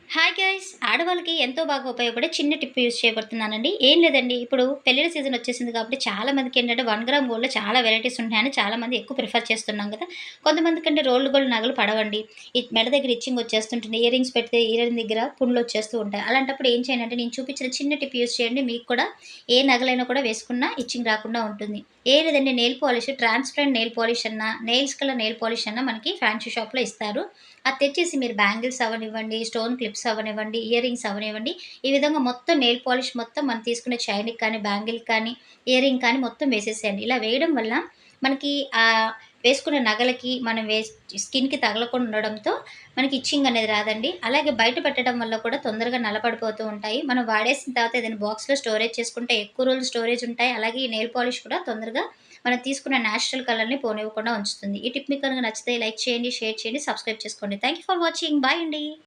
Hi guys! ఆడవాళ్ళకి ఎంతో బాగా ఉపయోగపడే చిన్న టిప్ యూజ్ చేయబోతున్నానండి. ఏం లేదండి, ఇప్పుడు పెళ్ళిళ్ళ సీజన్ వచ్చేసింది కాబట్టి చాలా మందికేంటంటే 1 గ్రామ్ గోల్డ్‌లో చాలా వెరైటీస్ ఉంటాయని చాలామంది ఎక్కువ ప్రిఫర్ చేస్తున్నాం గదా! కొంతమందికంటే రోల్డ్ గోల్డ్ నగలు పడవండి. ఈ మెడ దగ్గర ఇచ్చింగ్ వచ్చేస్తుంటుంది. ఇయర్ రింగ్స్ పెడితే ఇయర్ రింగ్ దగ్గర పుండ్లొచ్చేస్తూ ఉంటాయి. అలాంటప్పుడు ఏం చేయాలంటే నేను చూపించిన చిన్న టిప్ యూజ్ చేయండి. మీకు కూడా ఏ నగలైనా కూడా వేసుకున్నా ఇచ్చింగ్ రాకుండా ఉంటుంది. ఏం లేదండి, nail polish transparent nail polish అన్నా, నెయిల్స్ కలర్ నెయిల్ పాలిష్ అన్నా మనకి ఫ్యాన్సీ షాప్‌లో ఇస్తారు. అది తెచ్చేసి మీరు బ్యాంగిల్స్ అవ్వనివ్వండి, స్టోన్ క్లిప్స్ అవ్వనివ్వండి, ఇయర్ రింగ్స్ అవ్వనివ్వండి, ఈ విధంగా మొత్తం నెయిల్ పాలిష్ మొత్తం మనం తీసుకునే చైన్‌కి కానీ, బ్యాంగిల్‌కి కానీ, ఇయర్ రింగ్ కానీ మొత్తం వేసేసేయండి. ఇలా వేయడం వల్ల మనకి వేసుకున్న నగలకి మనం స్కిన్‌కి తగలకుండా ఉండడంతో మనకి ఇచ్చింగ్ అనేది రాదండి. అలాగే బయట పెట్టడం వల్ల కూడా తొందరగా నల్లపడిపోతూ ఉంటాయి. మనం వాడేసిన తర్వాత ఏదైనా బాక్స్‌లో స్టోరేజ్ చేసుకుంటే ఎక్కువ రోజులు స్టోరేజ్ ఉంటాయి. అలాగే ఈ నెయిల్ పాలిష్ కూడా తొందరగా మనం తీసుకున్న నేచురల్ కలర్‌ని పోనివ్వకుండా ఉంచుతుంది. ఈ టిప్ మీకు కనుక నచ్చితే లైక్ చేయండి, షేర్ చేయండి, సబ్స్క్రైబ్ చేసుకోండి. Thank you for watching. Bye అండి.